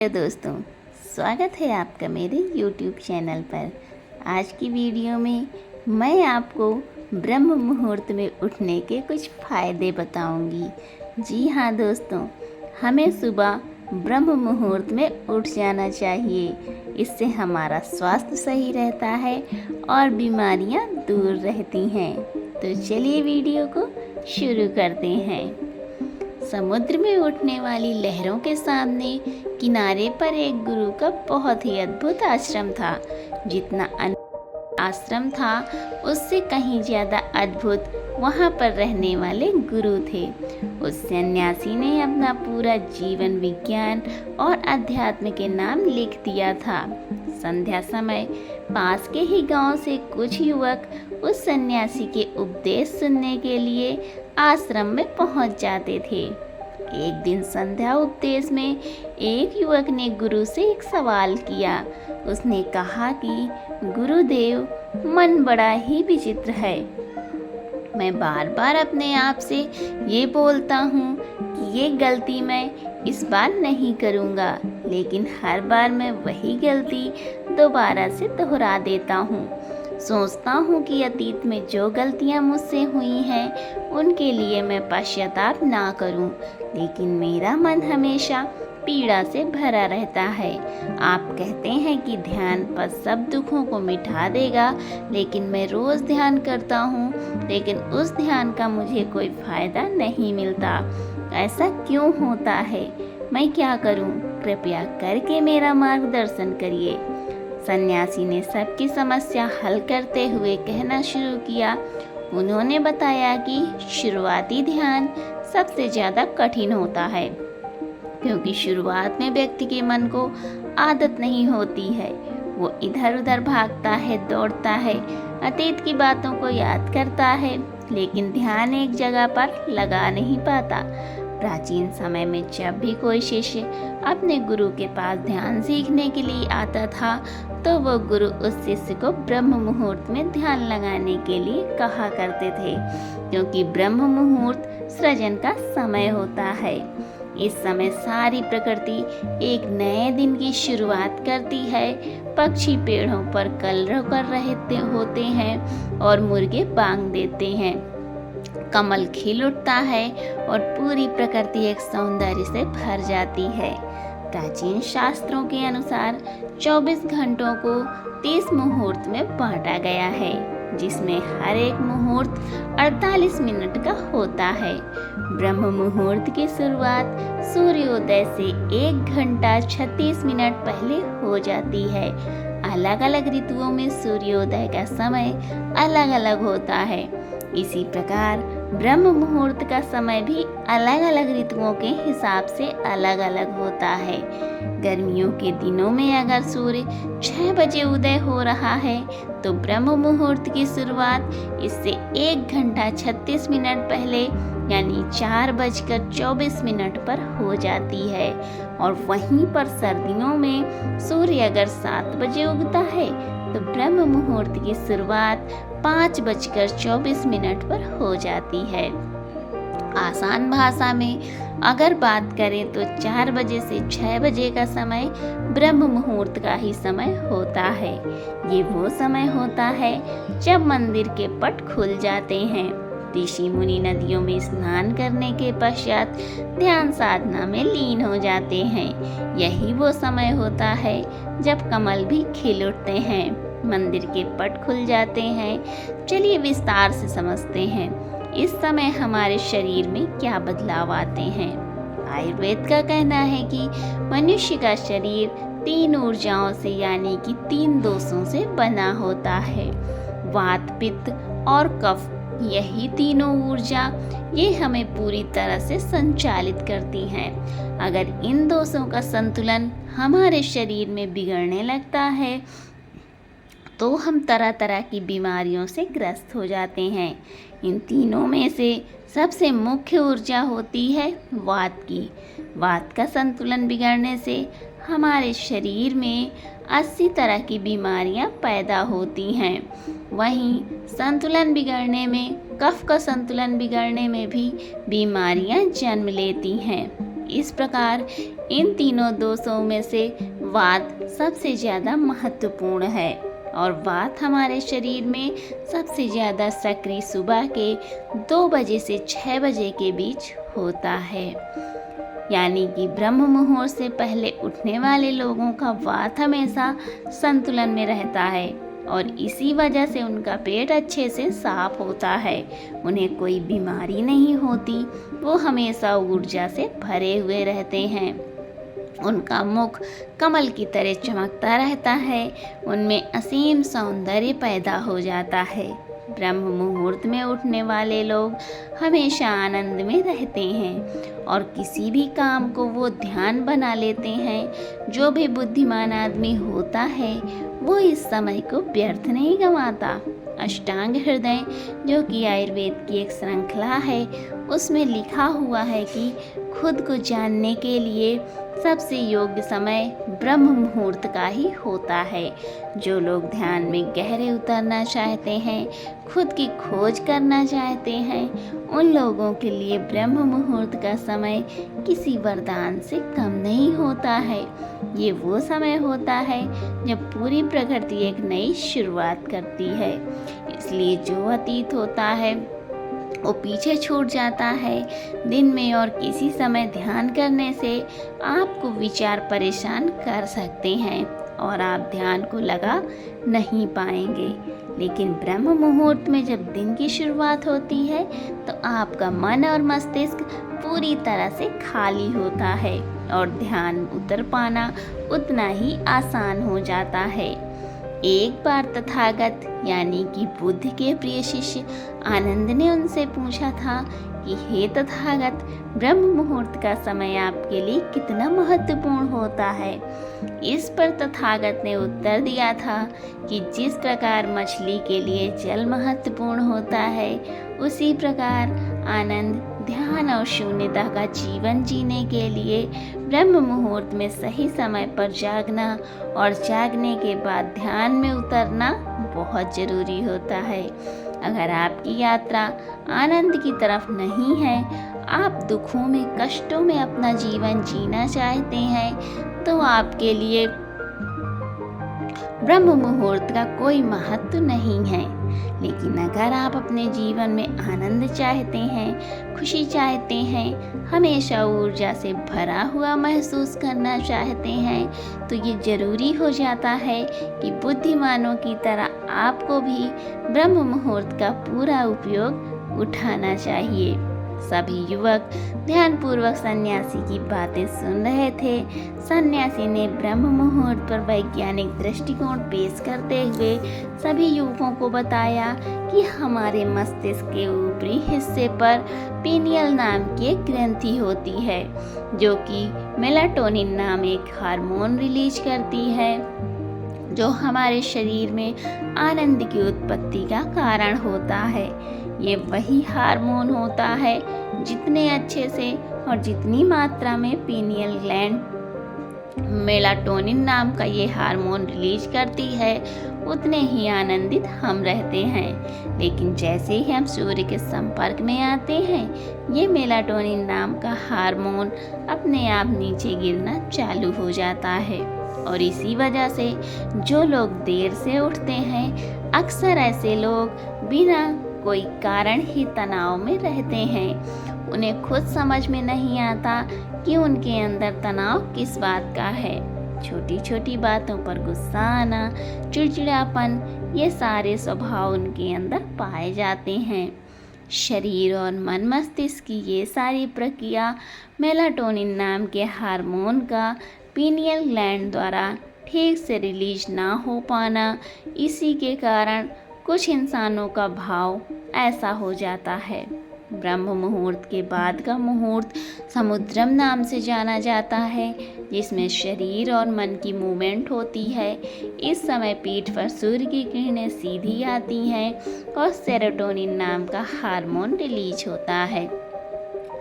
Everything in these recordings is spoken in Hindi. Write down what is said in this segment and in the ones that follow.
हेलो दोस्तों, स्वागत है आपका मेरे YouTube चैनल पर। आज की वीडियो में मैं आपको ब्रह्म मुहूर्त में उठने के कुछ फ़ायदे बताऊंगी। जी हाँ दोस्तों, हमें सुबह ब्रह्म मुहूर्त में उठ जाना चाहिए। इससे हमारा स्वास्थ्य सही रहता है और बीमारियां दूर रहती हैं। तो चलिए वीडियो को शुरू करते हैं। समुद्र में उठने वाली लहरों के सामने किनारे पर एक गुरु का बहुत ही अद्भुत आश्रम था। जितना आश्रम था उससे कहीं ज़्यादा अद्भुत वहाँ पर रहने वाले गुरु थे। उस सन्यासी ने अपना पूरा जीवन विज्ञान और अध्यात्म के नाम लिख दिया था। संध्या समय पास के ही गांव से कुछ युवक उस सन्यासी के उपदेश सुनने के लिए आश्रम में पहुंच जाते थे। एक दिन संध्या उपदेश में एक युवक ने गुरु से एक सवाल किया। उसने कहा कि गुरुदेव, मन बड़ा ही विचित्र है। मैं बार बार अपने आप से ये बोलता हूँ कि ये गलती मैं इस बार नहीं करूँगा, लेकिन हर बार मैं वही गलती दोबारा से दोहरा देता हूँ। सोचता हूँ कि अतीत में जो गलतियाँ मुझसे हुई हैं उनके लिए मैं पश्चाताप ना करूँ, लेकिन मेरा मन हमेशा पीड़ा से भरा रहता है। आप कहते हैं कि ध्यान पर सब दुखों को मिटा देगा, लेकिन मैं रोज़ ध्यान करता हूँ, लेकिन उस ध्यान का मुझे कोई फ़ायदा नहीं मिलता। ऐसा क्यों होता है? मैं क्या करूँ? कृपया करके मेरा मार्गदर्शन करिए। सन्यासी ने सबकी समस्या हल करते हुए कहना शुरू किया। उन्होंने बताया कि शुरुआती ध्यान सबसे ज़्यादा कठिन होता है, क्योंकि शुरुआत में व्यक्ति के मन को आदत नहीं होती है। वो इधर उधर भागता है, दौड़ता है, अतीत की बातों को याद करता है, लेकिन ध्यान एक जगह पर लगा नहीं पाता। प्राचीन समय में जब भी कोई शिष्य अपने गुरु के पास ध्यान सीखने के लिए आता था, तो वो गुरु उस शिष्य को ब्रह्म मुहूर्त में ध्यान लगाने के लिए कहा करते थे, क्योंकि ब्रह्म मुहूर्त सृजन का समय होता है। इस समय सारी प्रकृति एक नए दिन की शुरुआत करती है। पक्षी पेड़ों पर कलरव कर रहे होते हैं और मुर्गे बांग देते हैं। कमल खिल उठता है और पूरी प्रकृति एक सौंदर्य से भर जाती है। प्राचीन शास्त्रों के अनुसार 24 घंटों को 30 मुहूर्त में बांटा गया है, जिसमें हर एक मुहूर्त 48 मिनट का होता है। ब्रह्म मुहूर्त की शुरुआत सूर्योदय से 1 घंटा 36 मिनट पहले हो जाती है। अलग अलग ऋतुओं में सूर्योदय का समय अलग अलग होता है। इसी प्रकार ब्रह्म मुहूर्त का समय भी अलग अलग ऋतुओं के हिसाब से अलग अलग होता है। गर्मियों के दिनों में अगर सूर्य 6 बजे उदय हो रहा है, तो ब्रह्म मुहूर्त की शुरुआत इससे 1 घंटा 36 मिनट पहले यानी 4:24 पर हो जाती है। और वहीं पर सर्दियों में सूर्य अगर 7 बजे उगता है, तो ब्रह्म मुहूर्त की शुरुआत 5:24 पर हो जाती है। आसान भाषा में अगर बात करें तो 4 बजे से 6 बजे का समय ब्रह्म मुहूर्त का ही समय होता है। ये वो समय होता है जब मंदिर के पट खुल जाते हैं। ऋषि मुनि नदियों में स्नान करने के पश्चात ध्यान साधना में लीन हो जाते हैं। यही वो समय होता है जब कमल भी खिल उठते हैं, मंदिर के पट खुल जाते हैं। चलिए विस्तार से समझते हैं इस समय हमारे शरीर में क्या बदलाव आते हैं। आयुर्वेद का कहना है कि मनुष्य का शरीर 3 ऊर्जाओं से यानी कि 3 दोषों से बना होता है। वात, पित्त और कफ, यही तीनों ऊर्जा ये हमें पूरी तरह से संचालित करती हैं। अगर इन दोषों का संतुलन हमारे शरीर में बिगड़ने लगता है, तो हम तरह तरह की बीमारियों से ग्रस्त हो जाते हैं। इन तीनों में से सबसे मुख्य ऊर्जा होती है वात की। वात का संतुलन बिगड़ने से हमारे शरीर में 80 तरह की बीमारियां पैदा होती हैं। वहीं संतुलन बिगड़ने में, कफ का संतुलन बिगड़ने में भी बीमारियां जन्म लेती हैं। इस प्रकार इन तीनों दोषों में से वात सबसे ज़्यादा महत्वपूर्ण है और वात हमारे शरीर में सबसे ज़्यादा सक्रिय सुबह के 2 बजे से 6 बजे के बीच होता है। यानी कि ब्रह्म मुहूर्त से पहले उठने वाले लोगों का वात हमेशा संतुलन में रहता है और इसी वजह से उनका पेट अच्छे से साफ होता है, उन्हें कोई बीमारी नहीं होती, वो हमेशा ऊर्जा से भरे हुए रहते हैं, उनका मुख कमल की तरह चमकता रहता है, उनमें असीम सौंदर्य पैदा हो जाता है। ब्रह्म मुहूर्त में उठने वाले लोग हमेशा आनंद में रहते हैं और किसी भी काम को वो ध्यान बना लेते हैं। जो भी बुद्धिमान आदमी होता है वो इस समय को व्यर्थ नहीं गंवाता। अष्टांग हृदय जो कि आयुर्वेद की एक श्रृंखला है, उसमें लिखा हुआ है कि खुद को जानने के लिए सबसे योग्य समय ब्रह्म मुहूर्त का ही होता है। जो लोग ध्यान में गहरे उतरना चाहते हैं, खुद की खोज करना चाहते हैं, उन लोगों के लिए ब्रह्म मुहूर्त का समय किसी वरदान से कम नहीं होता है। ये वो समय होता है जब पूरी प्रकृति एक नई शुरुआत करती है। इसलिए जो अतीत होता है वो पीछे छूट जाता है। दिन में और किसी समय ध्यान करने से आपको विचार परेशान कर सकते हैं और आप ध्यान को लगा नहीं पाएंगे। लेकिन ब्रह्म मुहूर्त में जब दिन की शुरुआत होती है तो आपका मन और मस्तिष्क पूरी तरह से खाली होता है और ध्यान उतर पाना उतना ही आसान हो जाता है। एक बार तथागत यानी कि बुद्ध के प्रिय शिष्य आनंद ने उनसे पूछा था कि हे तथागत, ब्रह्म मुहूर्त का समय आपके लिए कितना महत्वपूर्ण होता है। इस पर तथागत ने उत्तर दिया था कि जिस प्रकार मछली के लिए जल महत्वपूर्ण होता है, उसी प्रकार आनंद, ध्यान और शून्यता का जीवन जीने के लिए ब्रह्म मुहूर्त में सही समय पर जागना और जागने के बाद ध्यान में उतरना बहुत ज़रूरी होता है। अगर आपकी यात्रा आनंद की तरफ नहीं है, आप दुखों में, कष्टों में अपना जीवन जीना चाहते हैं, तो आपके लिए ब्रह्म मुहूर्त का कोई महत्व नहीं है। लेकिन अगर आप अपने जीवन में आनंद चाहते हैं, खुशी चाहते हैं, हमेशा ऊर्जा से भरा हुआ महसूस करना चाहते हैं, तो ये ज़रूरी हो जाता है कि बुद्धिमानों की तरह आपको भी ब्रह्म मुहूर्त का पूरा उपयोग उठाना चाहिए। सभी युवक ध्यानपूर्वक सन्यासी की बातें सुन रहे थे। सन्यासी ने ब्रह्म मुहूर्त पर वैज्ञानिक दृष्टिकोण पेश करते हुए सभी युवकों को बताया कि हमारे मस्तिष्क के ऊपरी हिस्से पर पीनियल नाम की एक ग्रंथि होती है, जो कि मेलाटोनिन नाम एक हार्मोन रिलीज करती है, जो हमारे शरीर में आनंद की उत्पत्ति का कारण होता है। ये वही हार्मोन होता है जितने अच्छे से और जितनी मात्रा में पीनियल ग्लैंड मेलाटोनिन नाम का ये हार्मोन रिलीज करती है, उतने ही आनंदित हम रहते हैं। लेकिन जैसे ही हम सूर्य के संपर्क में आते हैं, ये मेलाटोनिन नाम का हार्मोन अपने आप नीचे गिरना चालू हो जाता है और इसी वजह से जो लोग देर से उठते हैं, अक्सर ऐसे लोग बिना कोई कारण ही तनाव में रहते हैं। उन्हें खुद समझ में नहीं आता कि उनके अंदर तनाव किस बात का है। छोटी छोटी बातों पर गुस्सा आना, चिड़चिड़ापन, ये सारे स्वभाव उनके अंदर पाए जाते हैं। शरीर और मन मस्तिष्क की ये सारी प्रक्रिया मेलाटोनिन नाम के हार्मोन का पीनियल ग्लैंड द्वारा ठीक से रिलीज ना हो पाना, इसी के कारण कुछ इंसानों का भाव ऐसा हो जाता है। ब्रह्म मुहूर्त के बाद का मुहूर्त समुद्रम नाम से जाना जाता है, जिसमें शरीर और मन की मूवमेंट होती है। इस समय पीठ पर सूर्य की किरणें सीधी आती हैं और सेरोटोनिन नाम का हार्मोन रिलीज होता है,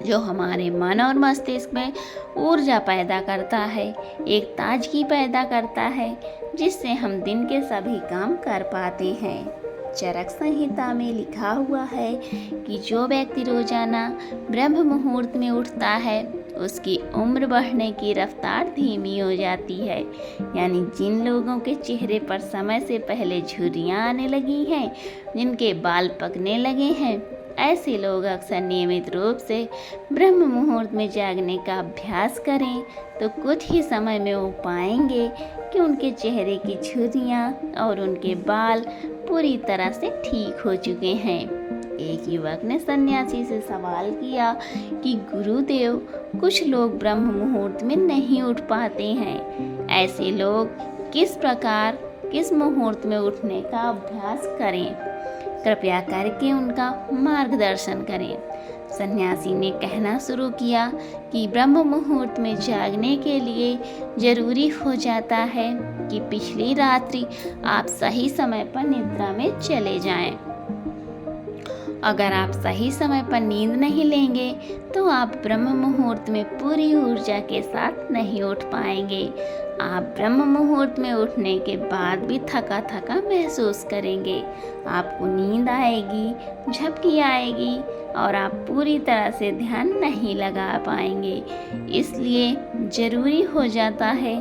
जो हमारे मन और मस्तिष्क में ऊर्जा पैदा करता है, एक ताजगी पैदा करता है, जिससे हम दिन के सभी काम कर पाते हैं। चरक संहिता में लिखा हुआ है कि जो व्यक्ति रोजाना ब्रह्म मुहूर्त में उठता है, उसकी उम्र बढ़ने की रफ्तार धीमी हो जाती है। यानी जिन लोगों के चेहरे पर समय से पहले झुर्रियाँ आने लगी हैं, जिनके बाल पकने लगे हैं, ऐसे लोग अक्सर नियमित रूप से ब्रह्म मुहूर्त में जागने का अभ्यास करें तो कुछ ही समय में वो पाएंगे कि उनके चेहरे की झुर्रियाँ और उनके बाल पूरी तरह से ठीक हो चुके हैं। एक युवक ने सन्यासी से सवाल किया कि गुरुदेव, कुछ लोग ब्रह्म मुहूर्त में नहीं उठ पाते हैं, ऐसे लोग किस मुहूर्त में उठने का अभ्यास करें? कृपया करके उनका मार्गदर्शन करें। सन्यासी ने कहना शुरू किया कि ब्रह्म मुहूर्त में जागने के लिए जरूरी हो जाता है कि पिछली रात्रि आप सही समय पर निद्रा में चले जाएं। अगर आप सही समय पर नींद नहीं लेंगे तो आप ब्रह्म मुहूर्त में पूरी ऊर्जा के साथ नहीं उठ पाएंगे। आप ब्रह्म मुहूर्त में उठने के बाद भी थका थका महसूस करेंगे। आपको नींद आएगी, झपकी आएगी और आप पूरी तरह से ध्यान नहीं लगा पाएंगे। इसलिए ज़रूरी हो जाता है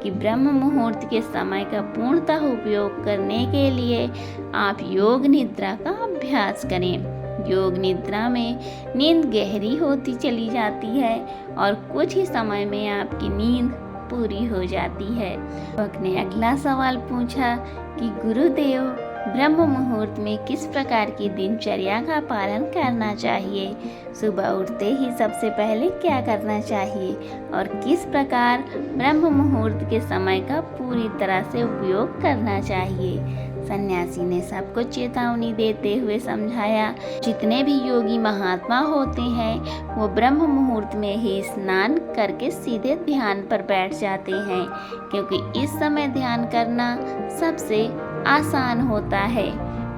कि ब्रह्म मुहूर्त के समय का पूर्णतः उपयोग करने के लिए आप योग निद्रा का अभ्यास करें। योग निद्रा में नींद गहरी होती चली जाती है और कुछ ही समय में आपकी नींद पूरी हो जाती है। युवक ने अगला सवाल पूछा कि गुरुदेव, ब्रह्म मुहूर्त में किस प्रकार की दिनचर्या का पालन करना चाहिए? सुबह उठते ही सबसे पहले क्या करना चाहिए और किस प्रकार ब्रह्म मुहूर्त के समय का पूरी तरह से उपयोग करना चाहिए? सन्यासी ने सबको चेतावनी देते हुए समझाया, जितने भी योगी महात्मा होते हैं वो ब्रह्म मुहूर्त में ही स्नान करके सीधे ध्यान पर बैठ जाते हैं, क्योंकि इस समय ध्यान करना सबसे आसान होता है।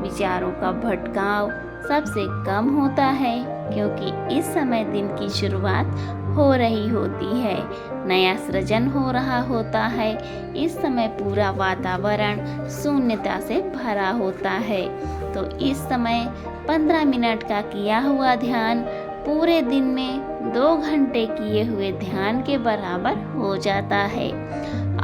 विचारों का भटकाव सबसे कम होता है, क्योंकि इस समय दिन की शुरुआत हो रही होती है, नया सृजन हो रहा होता है। इस समय पूरा वातावरण शून्यता से भरा होता है। तो इस समय 15 मिनट का किया हुआ ध्यान पूरे दिन में 2 घंटे किए हुए ध्यान के बराबर हो जाता है।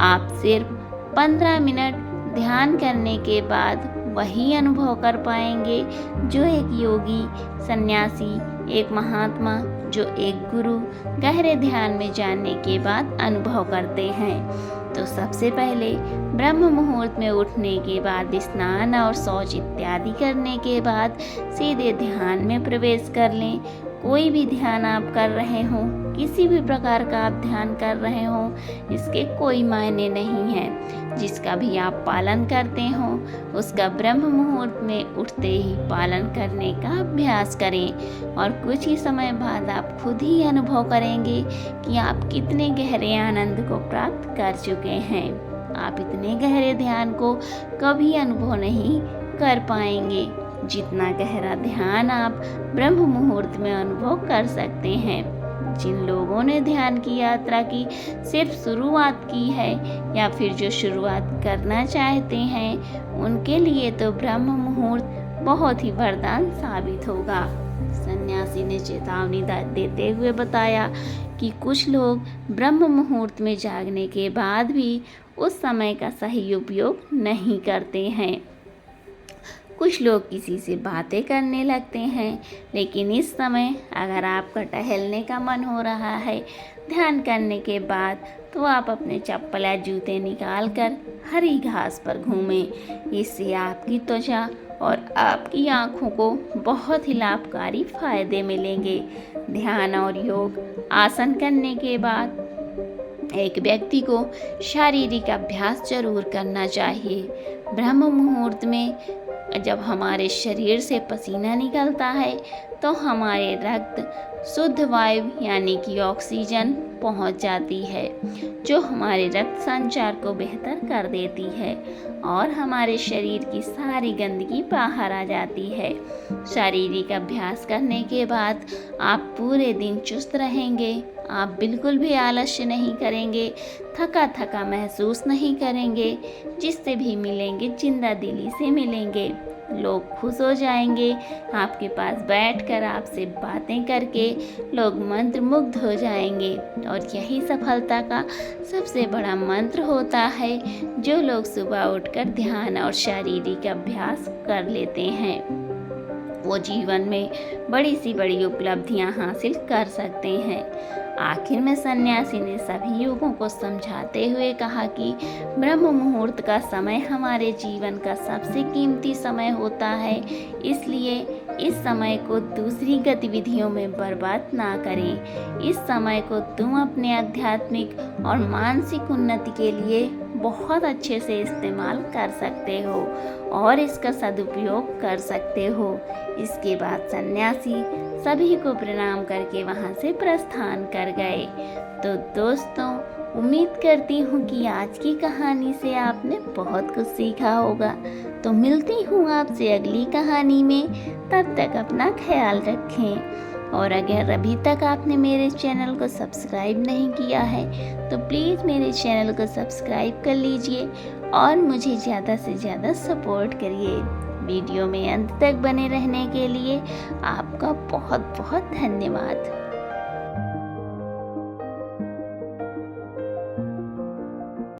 आप सिर्फ 15 मिनट ध्यान करने के बाद वही अनुभव कर पाएंगे जो एक योगी, सन्यासी, एक महात्मा, जो एक गुरु गहरे ध्यान में जाने के बाद अनुभव करते हैं। तो सबसे पहले ब्रह्म मुहूर्त में उठने के बाद स्नान और शौच इत्यादि करने के बाद सीधे ध्यान में प्रवेश कर लें। कोई भी ध्यान आप कर रहे हों, किसी भी प्रकार का आप ध्यान कर रहे हों, इसके कोई मायने नहीं है। जिसका भी आप पालन करते हों उसका ब्रह्म मुहूर्त में उठते ही पालन करने का अभ्यास करें और कुछ ही समय बाद आप खुद ही अनुभव करेंगे कि आप कितने गहरे आनंद को प्राप्त कर चुके हैं। आप इतने गहरे ध्यान को कभी अनुभव नहीं कर पाएंगे जितना गहरा ध्यान आप ब्रह्म मुहूर्त में अनुभव कर सकते हैं। जिन लोगों ने ध्यान की यात्रा की सिर्फ शुरुआत की है या फिर जो शुरुआत करना चाहते हैं, उनके लिए तो ब्रह्म मुहूर्त बहुत ही वरदान साबित होगा। सन्यासी ने चेतावनी देते हुए बताया कि कुछ लोग ब्रह्म मुहूर्त में जागने के बाद भी उस समय का सही उपयोग नहीं करते हैं। कुछ लोग किसी से बातें करने लगते हैं, लेकिन इस समय अगर आपका टहलने का मन हो रहा है ध्यान करने के बाद, तो आप अपने चप्पल या जूते निकाल कर हरी घास पर घूमें। इससे आपकी त्वचा और आपकी आँखों को बहुत ही लाभकारी फायदे मिलेंगे। ध्यान और योग आसन करने के बाद एक व्यक्ति को शारीरिक अभ्यास जरूर करना चाहिए। ब्रह्म मुहूर्त में जब हमारे शरीर से पसीना निकलता है तो हमारे रक्त शुद्ध वायु यानी कि ऑक्सीजन पहुंच जाती है, जो हमारे रक्त संचार को बेहतर कर देती है और हमारे शरीर की सारी गंदगी बाहर आ जाती है। शारीरिक अभ्यास करने के बाद आप पूरे दिन चुस्त रहेंगे। आप बिल्कुल भी आलस्य नहीं करेंगे, थका थका महसूस नहीं करेंगे, जिससे भी मिलेंगे जिंदा दिली से मिलेंगे। लोग खुश हो जाएंगे। आपके पास बैठकर आपसे बातें करके लोग मंत्रमुग्ध हो जाएंगे। और यही सफलता का सबसे बड़ा मंत्र होता है, जो लोग सुबह उठकर ध्यान और शारीरिक अभ्यास कर लेते हैं, वो जीवन में बड़ी सी बड़ी उपलब्धियां हासिल कर सकते हैं। आखिर में सन्यासी ने सभी युगों को समझाते हुए कहा कि ब्रह्म मुहूर्त का समय हमारे जीवन का सबसे कीमती समय होता है, इसलिए इस समय को दूसरी गतिविधियों में बर्बाद ना करें। इस समय को तुम अपने आध्यात्मिक और मानसिक उन्नति के लिए बहुत अच्छे से इस्तेमाल कर सकते हो और इसका सदुपयोग कर सकते हो। इसके बाद सन्यासी सभी को प्रणाम करके वहाँ से प्रस्थान कर गए। तो दोस्तों, उम्मीद करती हूँ कि आज की कहानी से आपने बहुत कुछ सीखा होगा। तो मिलती हूँ आपसे अगली कहानी में, तब तक अपना ख्याल रखें। और अगर अभी तक आपने मेरे चैनल को सब्सक्राइब नहीं किया है तो प्लीज़ मेरे चैनल को सब्सक्राइब कर लीजिए और मुझे ज़्यादा से ज़्यादा सपोर्ट करिए। वीडियो में अंत तक बने रहने के लिए आपका बहुत बहुत धन्यवाद।